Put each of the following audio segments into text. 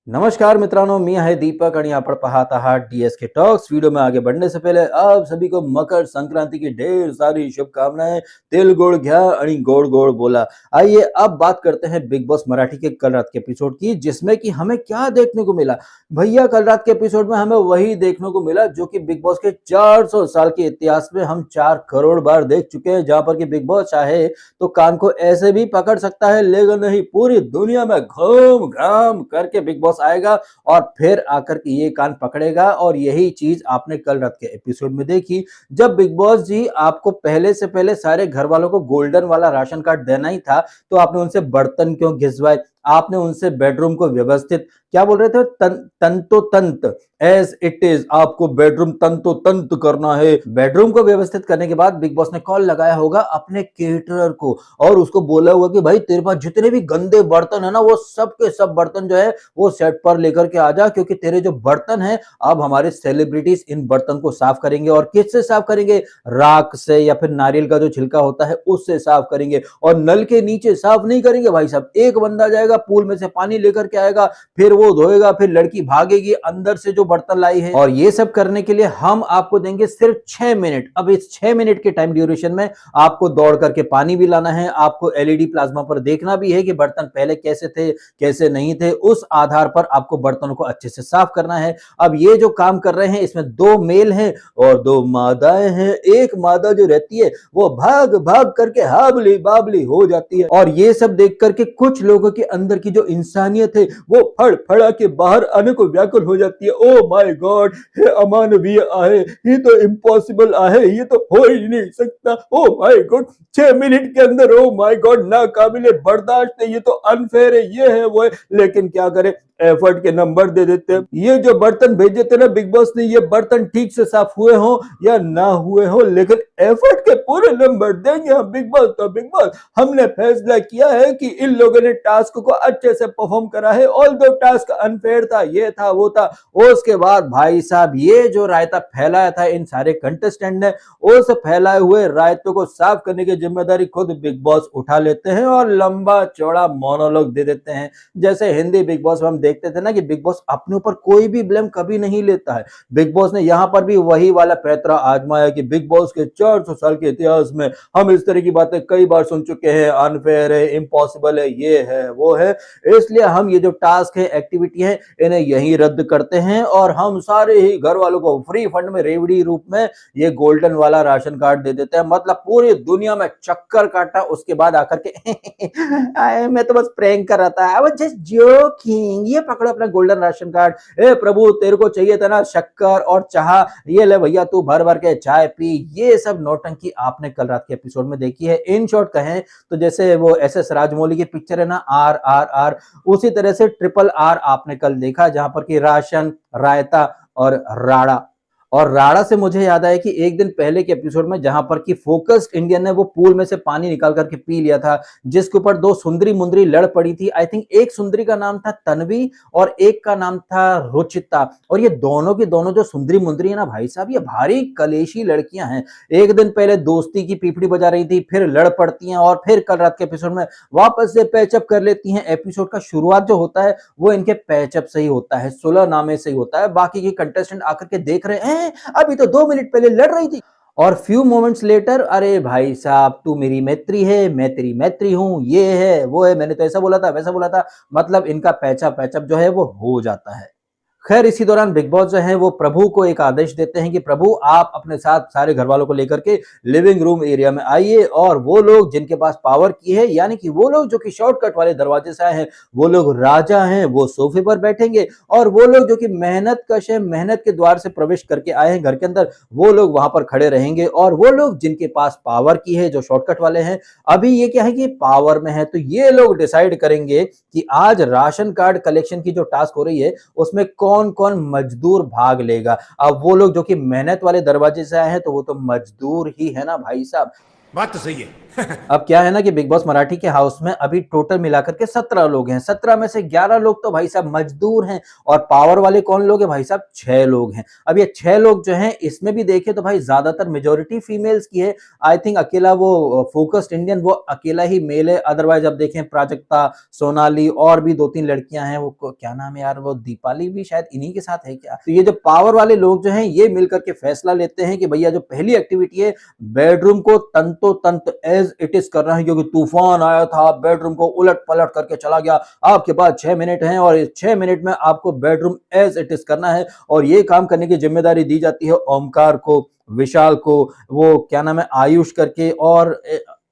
नमस्कार मित्रांनो, मी आहे दीपक आणि आपण पाहत आहात डीएसके टॉक्स। वीडियो में आगे बढ़ने से पहले आप सभी को मकर संक्रांति की ढेर सारी शुभकामनाएं। तिल गुड़ घ्या आणि गोड़ गोड़ बोला। आइए अब बात करते हैं बिग बॉस मराठी के कल रात के एपिसोड की, जिसमें कि हमें क्या देखने को मिला। भैया कल रात के एपिसोड में हमें वही देखने को मिला जो कि बिग बॉस के 400 साल के इतिहास में हम 4 करोड़ बार देख चुके हैं, जहां पर कि बिग बॉस चाहे तो कान को ऐसे भी पकड़ सकता है, लेकिन नहीं, पूरी दुनिया में घूम घाम करके बिग बॉस आएगा और फिर आकर के ये कान पकड़ेगा। और यही चीज आपने कल रात के एपिसोड में देखी, जब बिग बॉस जी आपको पहले से पहले सारे घर वालों को गोल्डन वाला राशन कार्ड देना ही था, तो आपने उनसे बर्तन क्यों घिसवाए, आपने उनसे बेडरूम को व्यवस्थित, क्या बोल रहे थे, तंतो तंत एज इट इज, आपको बेडरूम तंतो तंत करना है। बेडरूम को व्यवस्थित करने के बाद बिग बॉस ने कॉल लगाया होगा अपने केटरर को और उसको बोला होगा कि भाई तेरे पास जितने भी गंदे बर्तन है ना, वो सब के सब बर्तन जो है वो सेट पर लेकर के आ जा, क्योंकि तेरे जो बर्तन है अब हमारे सेलिब्रिटीज इन बर्तन को साफ करेंगे। और किससे साफ करेंगे? राख से या फिर नारियल का जो छिलका होता है उससे साफ करेंगे। और नल के नीचे साफ नहीं करेंगे भाई साहब, एक बंदा जाएगा पूल में से पानी लेकर के आएगा, फिर वो धोएगा, फिर लड़की भागेगी अंदर से जो बर्तन लाई है। और ये सब करने के लिए हम आपको देंगे सिर्फ 6 मिनट। अब इस 6 मिनट के टाइम ड्यूरेशन में आपको दौड़ करके पानी भी लाना है, आपको एलईडी प्लाज्मा पर देखना भी है कि बर्तन पहले कैसे थे कैसे नहीं थे, उस आधार पर आपको बर्तनों को अच्छे से साफ करना है। अब ये जो काम कर रहे हैं इसमें 2 मेल हैं और 2 मादाएं हैं। एक मादा जो रहती है वो भाग भाग करके हाबली बाबली हो जाती है, और ये सब देख करके कुछ लोगों के अंदर की जो इंसानियत है वो फड़ा के बाहर आने को व्याकुल हो जाती है। ओ माय गॉड, ये अमानवीय आहे, ये तो इम्पॉसिबल आहे, ये तो हो ही नहीं सकता। ओ माय गॉड, 6 मिनट के अंदर, ओ माय गॉड, ना काबिले बर्दाश्त है, ये तो अनफेयर है, ये है वो है। लेकिन क्या करे, एफर्ट के नंबर दे देते हैं। ये जो बर्तन भेजे थे ना बिग बॉस ने, ये बर्तन ठीक से साफ हुए हो या ना हुए हो, लेकिन एफर्ट के पूरे नंबर देंगे हम बिग बॉस। तो बिग बॉस, हमने फैसला किया है कि इन लोगों ने टास्क को अच्छे से परफॉर्म करा है। ऑल दो टास्क अनफेयर था, ये था वो था। उसके बाद भाई साहब ये जो रायता फैलाया था इन सारे कंटेस्टेंट ने, उस फैलाए हुए रायतों को साफ करने की जिम्मेदारी खुद बिग बॉस उठा लेते हैं और लंबा चौड़ा मोनोलॉग दे देते हैं। जैसे हिंदी बिग बॉस में हम देखते थे ना कि बिग बॉस अपने ऊपर कोई भी ब्लेम कभी नहीं लेता है। बिग बॉस ने यहां पर भी वही वाला पैतरा आजमाया कि बिग बॉस के 400 साल के इतिहास में हम इस तरह की बातें कई बार सुन चुके हैं, अनफेयर है, इम्पॉसिबल है, ये है वो है। इसलिए हम ये जो टास्क है, एक्टिविटी है, इन्हें यहीं रद्द करते हैं और हम सारे ही घर वालों को फ्री फंड में रेवड़ी रूप में ये गोल्डन वाला राशन कार्ड दे देते हैं। मतलब पूरी दुनिया में चक्कर काटा, उसके बाद आकर के मैं तो बस प्रैंक कर रहा था, आई वाज जस्ट जोकिंग, ये पकड़ो अपना गोल्डन राशन कार्ड। ए प्रभु, तेरे को चाहिए था ना शक्कर और चाह, ये ले भैया तू भर भर के चाय पी। ये सब नौटंकी आपने कल रात के एपिसोड में देखी है। इन शॉर्ट कहें तो जैसे वो एसएस राजमौली की पिक्चर है ना, RRR, उसी तरह से RRR आपने कल देखा, जहां पर कि राशन, रायता और राड़ा। और राड़ा से मुझे याद आया कि एक दिन पहले के एपिसोड में जहां पर कि फोकस्ड इंडियन ने वो पूल में से पानी निकाल करके पी लिया था, जिसके ऊपर 2 सुंदरी मुंदरी लड़ पड़ी थी। आई थिंक एक सुंदरी का नाम था तन्वी और एक का नाम था रुचिता। और ये दोनों की दोनों जो सुंदरी मुंदरी है ना भाई साहब, ये भारी कलेशी लड़कियां हैं। एक दिन पहले दोस्ती की पीपड़ी बजा रही थी, फिर लड़ पड़ती हैं और फिर कल रात के एपिसोड में वापस से पैचअप कर लेती हैं। एपिसोड का शुरुआत जो होता है वो इनके पैचअप से ही होता है, सुलहनामे से ही होता है। बाकी के कंटेस्टेंट आकर के देख रहे हैं, अभी तो 2 मिनट पहले लड़ रही थी, और फ्यू मोमेंट्स लेटर, अरे भाई साहब तू मेरी मैत्री है, मैं तेरी मैत्री हूं, ये है वो है, मैंने तो ऐसा बोला था वैसा बोला था। मतलब इनका पैचअप जो है वो हो जाता है। खैर इसी दौरान बिग बॉस जो है वो प्रभु को एक आदेश देते हैं कि प्रभु आप अपने साथ सारे घर वालों को लेकर के लिविंग रूम एरिया में आइए, और वो लोग जिनके पास पावर की है, यानी कि वो लोग जो कि शॉर्टकट वाले दरवाजे से आए हैं, वो लोग राजा हैं, वो सोफे पर बैठेंगे। और वो लोग जो कि मेहनत कश है, मेहनत के द्वार से प्रवेश करके आए हैं घर के अंदर, वो लोग वहां पर खड़े रहेंगे। और वो लोग जिनके पास पावर की है, जो शॉर्टकट वाले हैं, अभी ये क्या है कि पावर में है, तो ये लोग डिसाइड करेंगे कि आज राशन कार्ड कलेक्शन की जो टास्क हो रही है उसमें कौन कौन मजदूर भाग लेगा। अब वो लोग जो कि मेहनत वाले दरवाजे से आए हैं, तो वो तो मजदूर ही है ना भाई साहब। बात तो सही है। अब क्या है ना कि बिग बॉस मराठी के हाउस में अभी टोटल मिलाकर के 17 लोग हैं। 17 में से 11 लोग तो भाई साहब मजदूर हैं और पावर वाले कौन लोग हैं भाई साहब, 6 लोग हैं। अब ये 6 लोग जो हैं इसमें भी देखें तो भाई ज्यादातर मेजोरिटी फीमेल्स की है। आई थिंक अकेला वो फोकस्ड इंडियन वो अकेला ही मेल है। अदरवाइज अब देखें प्राजक्ता, सोनाली और भी 2-3 लड़कियां हैं, वो क्या नाम है यार, वो दीपाली भी शायद इन्हीं के साथ है क्या। तो ये जो पावर वाले लोग जो हैं ये मिलकर के फैसला लेते हैं कि भैया जो पहली एक्टिविटी है बेडरूम को तंतो तंत एज इट इज करना है, क्योंकि तूफान आया था, बेडरूम को उलट पलट करके चला गया। आपके पास 6 मिनट हैं और इस 6 मिनट में आपको बेडरूम एज इट इज करना है। और ये काम करने की जिम्मेदारी दी जाती है ओमकार को, विशाल को, वो क्या नाम है आयुष करके, और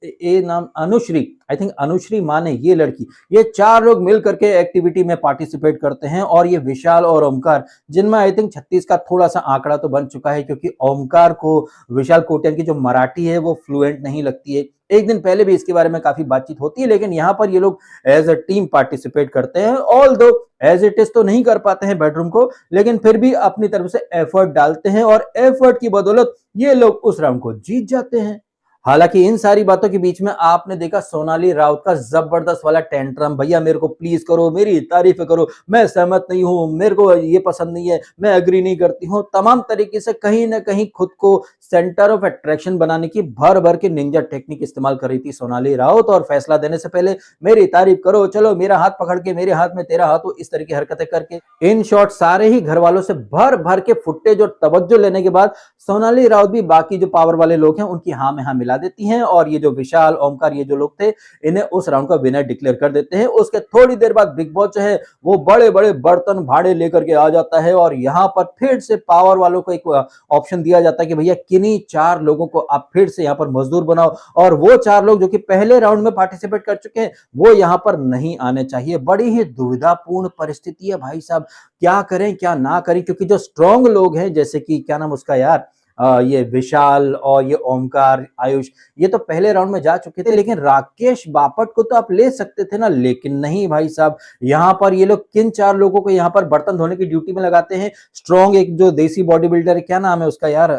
ए नाम अनुश्री, आई थिंक अनुश्री माने ये लड़की, ये 4 लोग मिल करके एक्टिविटी में पार्टिसिपेट करते हैं। और ये विशाल और ओमकार, जिनमें आई थिंक 36 का थोड़ा सा आंकड़ा तो बन चुका है, क्योंकि ओमकार को विशाल कोटियन की जो मराठी है वो फ्लुएंट नहीं लगती है। एक दिन पहले भी इसके बारे में काफी बातचीत होती है, लेकिन यहाँ पर ये लोग एज अ टीम पार्टिसिपेट करते हैं। ऑल दो एज इट इज तो नहीं कर पाते हैं बेडरूम को, लेकिन फिर भी अपनी तरफ से एफर्ट डालते हैं और एफर्ट की बदौलत ये लोग उस राउंड को जीत जाते हैं। हालांकि इन सारी बातों के बीच में आपने देखा सोनाली राउत का जबरदस्त वाला टेंट्रम, भैया मेरे को प्लीज करो, मेरी तारीफ करो, मैं सहमत नहीं हूं, मेरे को ये पसंद नहीं है, मैं एग्री नहीं करती हूं। तमाम तरीके से कहीं ना कहीं खुद को सेंटर ऑफ अट्रैक्शन बनाने की भर भर के निंजा टेक्निक इस्तेमाल कर रही थी सोनाली राउत। और फैसला देने से पहले मेरी तारीफ करो, चलो मेरा हाथ पकड़ के, मेरे हाथ में तेरा हाथ हो, इस तरह की हरकतें करके, इन शॉर्ट सारे ही घर वालों से भर भर के फुटेज और तवज्जो लेने के बाद सोनाली राउत भी बाकी जो पावर वाले लोग हैं उनकी हाँ में हाँ मिला देती हैं। और ये जो विशाल, ओमकार, ये जो लोग थे, इन्हें उस राउंड का विनर डिक्लेयर कर देते हैं। उसके थोड़ी देर बाद बिग बॉस जो है वो बड़े बड़े बर्तन भाड़े लेकर के आ जाता है और यहाँ पर फिर से पावर वालों को एक ऑप्शन दिया जाता है कि भैया किन्हीं 4 लोगों को आप फिर से यहाँ पर मजदूर बनाओ। और वो 4 लोग जो कि पहले राउंड में पार्टिसिपेट कर चुके हैं वो यहाँ पर नहीं आने चाहिए। बड़ी ही दुविधापूर्ण परिस्थिति है भाई साहब, क्या करें क्या ना करें, क्योंकि जो स्ट्रॉन्ग लोग हैं जैसे कि क्या नाम उसका यार, ये विशाल और ये ओमकार, आयुष, ये तो पहले राउंड में जा चुके थे। लेकिन राकेश बापट को तो आप ले सकते थे ना, लेकिन नहीं भाई साहब, यहाँ पर ये लोग किन 4 लोगों को यहाँ पर बर्तन धोने की ड्यूटी में लगाते हैं। स्ट्रॉन्ग एक जो देसी बॉडी बिल्डर है, क्या नाम है उसका यार,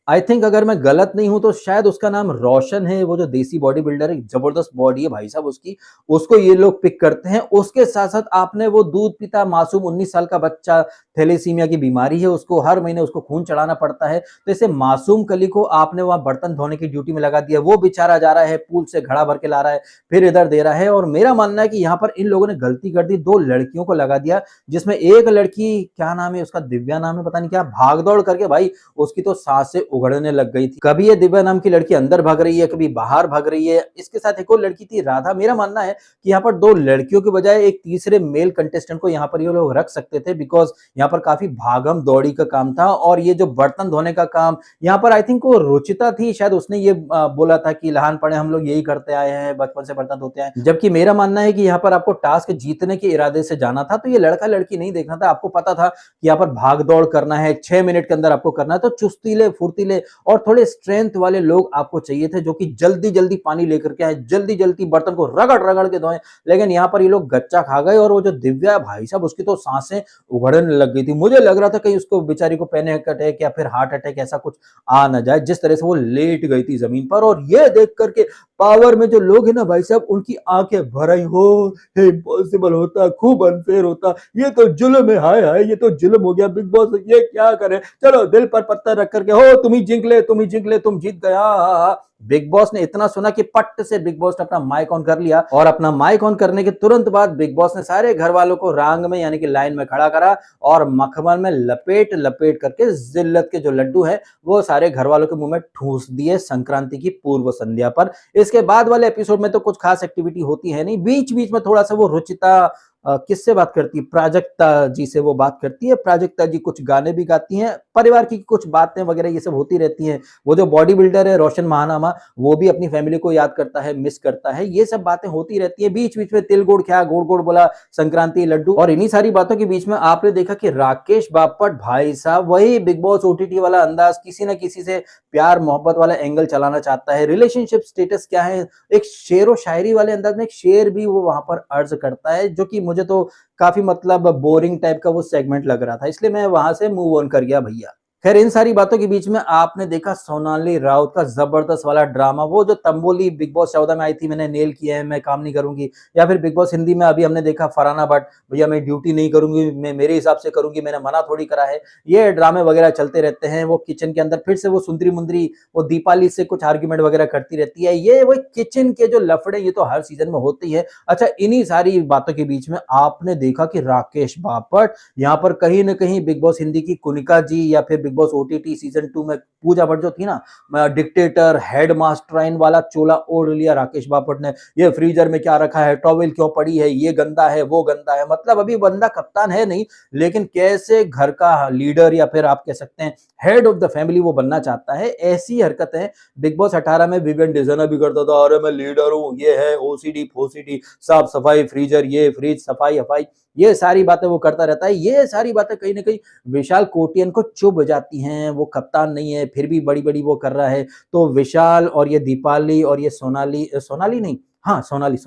आई थिंक अगर मैं गलत नहीं हूं तो शायद उसका नाम रोशन है। वो जो देसी बॉडी बिल्डर है, जबरदस्त बॉडी है भाई साहब उसकी, उसको ये लोग पिक करते हैं। उसके साथ साथ आपने वो दूध पीता मासूम 19 साल का बच्चा, थैलेसीमिया की बीमारी है उसको, हर महीने उसको खून चढ़ाना पड़ता है। तो इसे मासूम कली को आपने वहां बर्तन धोने की ड्यूटी में लगा दिया। वो बेचारा जा रहा है पूल से घड़ा भर के ला रहा है, फिर इधर दे रहा है। और मेरा मानना है कि यहाँ पर इन लोगों ने गलती कर दी, 2 लड़कियों को लगा दिया, जिसमें एक लड़की, क्या नाम है उसका, दिव्या नाम है पता नहीं क्या, भाग दौड़ करके भाई उसकी तो सांसें उगड़ने लग गई थी। कभी ये दिव्या नाम की लड़की अंदर भाग रही है, कभी बाहर भाग रही है। इसके साथ एक और लड़की थी राधा। मेरा मानना है कि यहाँ पर 2 लड़कियों के बजाय एक तीसरे मेल कंटेस्टेंट को यहाँ पर ये लोग रख सकते थे, बिकॉज यहाँ पर काफी भागम दौड़ी का काम था। और ये जो बर्तन धोने का काम यहाँ पर आई थिंक वो रुचिता थी, शायद उसने ये बोला था कि लहान पड़े हम लोग यही करते आए हैं, बचपन से बर्तन धोते हैं। जबकि मेरा मानना है कि यहाँ पर आपको टास्क जीतने के इरादे से जाना था, तो ये लड़का लड़की नहीं देखना था। आपको पता था कि यहाँ पर भाग दौड़ करना है, 6 मिनट के अंदर आपको करना है, तो चुस्तीले फुर्तीले और थोड़े स्ट्रेंथ वाले लोग आपको चाहिए थे, जो कि जल्दी जल्दी पानी लेकर के आए, जल्दी जल्दी बर्तन को रगड़ रगड़ के धोए। लेकिन यहाँ पर ये लोग गच्चा खा गए। और वो जो दिव्या भाई साहब उसकी तो सांसें उगड़ने लग गई थी। मुझे लग रहा था कहीं उसको बेचारी को पैनिक अटैक या फिर हार्ट अटैक ऐसा कुछ आ ना जाए, जिस तरह से वो लेट गई थी जमीन पर। और ये देख करके पावर में जो लोग हैं ना भाई साहब, उनकी आंखें भर आई, हो इम्पॉसिबल होता, खूब अनफेयर होता, ये तो जुल्म है, हाय हाय ये तो जुल्म हो गया, बिग बॉस ये क्या करे, चलो दिल पर पत्थर रख करके, हो तुम ही जिंक ले, तुम ही जिंक ले, तुम जीत गया। बिग बॉस ने इतना सुना कि पट्ट से बिग बॉस ने अपना माइक ऑन कर लिया। और अपना माइक ऑन करने के तुरंत बाद बिग बॉस ने सारे घर वालों को रांग में यानी कि लाइन में खड़ा करा और मखमल में लपेट लपेट करके जिल्लत के जो लड्डू है वो सारे घर वालों के मुंह में ठूस दिए संक्रांति की पूर्व संध्या पर। इसके बाद वाले एपिसोड में तो कुछ खास एक्टिविटी होती है नहीं, बीच बीच में थोड़ा सा वो रुचिता किससे बात करती है, प्राजक्ता जी से वो बात करती है। प्राजक्ता जी कुछ गाने भी गाती हैं, परिवार की कुछ बातें वगैरह ये सब होती रहती हैं। वो जो बॉडी बिल्डर है रोशन महानामा, वो भी अपनी फैमिली को याद करता है, मिस करता है। ये सब बातें होती रहती है। बीच बीच में तिल गुड़ क्या, गुड़ गुड़ बोला, संक्रांति लड्डू। और इन्हीं सारी बातों के बीच में आपने देखा कि राकेश बापट भाई साहब वही बिग बॉस ओटीटी वाला अंदाज, किसी ना किसी से प्यार मोहब्बत वाला एंगल चलाना चाहता है। रिलेशनशिप स्टेटस क्या है, एक शेर व शायरी वाले अंदाज में एक शेर भी वो वहां पर अर्ज करता है, जो कि मुझे तो काफी मतलब बोरिंग टाइप का वो सेगमेंट लग रहा था, इसलिए मैं वहां से मूव ऑन कर गया भैया। खैर इन सारी बातों के बीच में आपने देखा सोनाली राउत का जबरदस्त वाला ड्रामा, वो जो तंबोली बिग बॉस 14 में आई थी, मैंने नेल किया है, मैं काम नहीं करूंगी। या फिर बिग बॉस हिंदी में अभी हमने देखा फरहाना भट्ट, भैया मैं ड्यूटी नहीं करूंगी, मैं मेरे हिसाब से करूंगी, मैंने मना थोड़ी करा है। ये ड्रामे वगैरह चलते रहते हैं। वो किचन के अंदर फिर से वो सुंदरी मुंदरी वो दीपाली से कुछ आर्ग्यूमेंट वगैरह करती रहती है। ये वो किचन के जो लफड़े ये तो हर सीजन में होते ही है। अच्छा, इन्हीं सारी बातों के बीच में आपने देखा कि राकेश बापट यहाँ पर कहीं ना कहीं बिग बॉस हिंदी की कुनिका जी या फिर बिग बॉस ओटीटी सीजन 2 में पूजा भट्ट जो थी ना, डिक्टेटर हेड मास्टराइन वाला चोला ओढ़ लिया राकेश बापट ने। ये फ्रीजर में क्या रखा है, टॉवेल क्यों पड़ी है, ये गंदा है वो गंदा है। मतलब अभी बंदा कप्तान है नहीं, लेकिन कैसे घर का लीडर या फिर आप कह सकते हैं हेड ऑफ द फैमिली वो बनना चाहता है। ऐसी हरकतें बिग बॉस 18 में विवियन डिजाइनर भी करता था। अरे मैं लीडर हूं, ये है ओसीडी फोसीडी, साफ सफाई, फ्रीजर, ये फ्रिज सफाई हफाई, ये सारी बातें वो करता रहता है। ये सारी बातें कहीं ना कहीं विशाल कोटियन को चुभ जाती हैं। वो कप्तान नहीं है फिर भी बड़ी बड़ी वो कर रहा है। तो विशाल और ये दीपाली और ये सोनाली, सोनाली नहीं, हाँ सोनाली,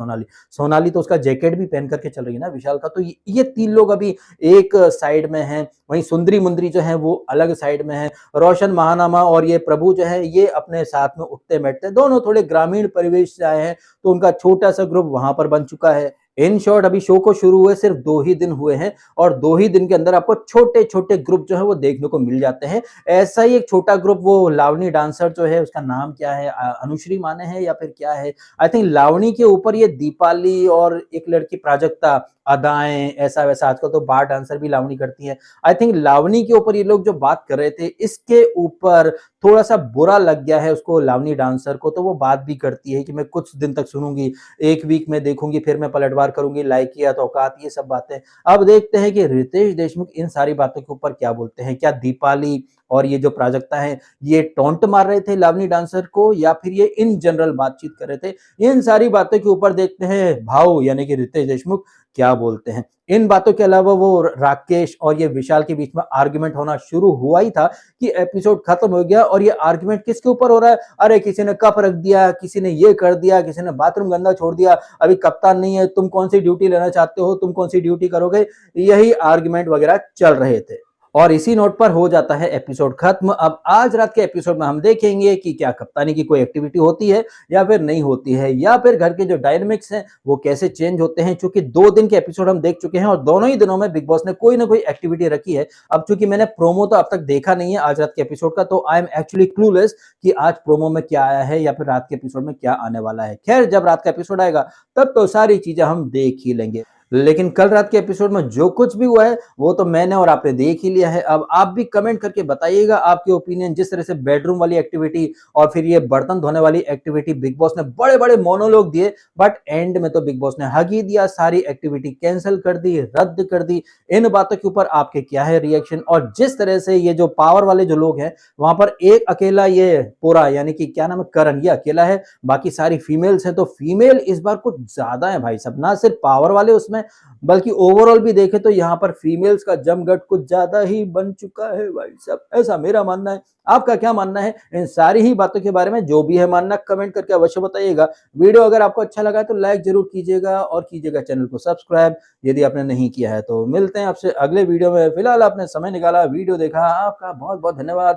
सोनाली तो उसका जैकेट भी पहन करके चल रही है ना विशाल का। तो ये तीन लोग अभी एक साइड में हैं। वहीं सुंदरी मुंदरी जो है वो अलग साइड में है। रोशन महानामा और ये प्रभु जो है ये अपने साथ में उठते बैठते, दोनों थोड़े ग्रामीण परिवेश से आए हैं, तो उनका छोटा सा ग्रुप वहां पर बन चुका है। इन शॉर्ट अभी शो को शुरू हुए सिर्फ 2 ही दिन हुए हैं, और 2 ही दिन के अंदर आपको छोटे छोटे ग्रुप जो है वो देखने को मिल जाते हैं। ऐसा ही एक छोटा ग्रुप वो लावनी डांसर जो है, उसका नाम क्या है, अनुश्री माने है या फिर क्या है, आई थिंक लावनी के ऊपर ये दीपाली और एक लड़की प्राजक्ता, अदाएं ऐसा वैसा, आजकल तो बार डांसर भी लावनी करती है। आई थिंक लावनी के ऊपर ये लोग जो बात कर रहे थे, इसके ऊपर थोड़ा सा बुरा लग गया है उसको, लावनी डांसर को। तो वो बात भी करती है कि मैं कुछ दिन तक सुनूंगी, एक वीक में देखूंगी, फिर मैं पलटवार करूंगी, लाइक किया तो औकात, ये सब बातें। अब देखते हैं कि रितेश देशमुख इन सारी बातों के ऊपर क्या बोलते हैं। क्या दीपाली और ये जो प्राजक्ता है ये टोंट मार रहे थे लावनी डांसर को, या फिर ये इन जनरल बातचीत कर रहे थे। इन सारी बातों के ऊपर देखते हैं भाव यानी कि रितेश देशमुख क्या बोलते हैं। इन बातों के अलावा वो राकेश और ये विशाल के बीच में आर्गुमेंट होना शुरू हुआ ही था कि एपिसोड खत्म हो गया, और ये आर्गुमेंट किसके ऊपर हो रहा है, अरे किसी ने कप रख दिया, किसी ने ये कर दिया, किसी ने बाथरूम गंदा छोड़ दिया, अभी कप्तान नहीं है, तुम कौन सी ड्यूटी लेना चाहते हो, तुम कौन सी ड्यूटी करोगे। यही आर्गुमेंट वगैरह चल रहे थे, और इसी नोट पर हो जाता है एपिसोड खत्म। अब आज रात के एपिसोड में हम देखेंगे कि क्या कप्तानी की कोई एक्टिविटी होती है या फिर नहीं होती है, या फिर घर के जो डायनेमिक्स हैं वो कैसे चेंज होते हैं। क्योंकि 2 दिन के एपिसोड हम देख चुके हैं और दोनों ही दिनों में बिग बॉस ने कोई ना कोई एक्टिविटी रखी है। अब चूंकि मैंने प्रोमो तो अब तक देखा नहीं है आज रात के एपिसोड का, तो आई एम एक्चुअली क्लूलेस कि आज प्रोमो में क्या आया है या फिर रात के एपिसोड में क्या आने वाला है। खैर जब रात का एपिसोड आएगा तब तो सारी चीजें हम देख ही लेंगे। लेकिन कल रात के एपिसोड में जो कुछ भी हुआ है वो तो मैंने और आपने देख ही लिया है। अब आप भी कमेंट करके बताइएगा आपके ओपिनियन। जिस तरह से बेडरूम वाली एक्टिविटी और फिर ये बर्तन धोने वाली एक्टिविटी बिग बॉस ने बड़े बड़े मोनोलॉग दिए, बट एंड में तो बिग बॉस ने हग ही दिया, सारी एक्टिविटी कैंसिल कर दी, रद्द कर दी। इन बातों के ऊपर आपके क्या है रिएक्शन। और जिस तरह से ये जो पावर वाले जो लोग हैं वहां पर एक अकेला ये पूरा यानी कि क्या नाम है, करण, ये अकेला है, बाकी सारी फीमेल्स हैं। तो फीमेल इस बार कुछ ज्यादा है भाई साहब, ना सिर्फ पावर वाले उसमें बल्कि ओवरऑल भी देखें तो यहाँ पर फीमेल्स का जमघट कुछ ज्यादा ही बन चुका है भाई साहब, ऐसा मेरा मानना है। आपका क्या मानना है इन सारी ही बातों के बारे में? जो भी है मानना कमेंट करके अवश्य बताइएगा। वीडियो अगर आपको अच्छा लगा है तो लाइक जरूर कीजिएगा और कीजिएगा चैनल को सब्सक्राइब यदि आपने नहीं किया है। तो मिलते हैं आपसे अगले वीडियो में। फिलहाल आपने समय निकाला, वीडियो देखा, आपका बहुत बहुत धन्यवाद।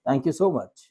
Thank you so much.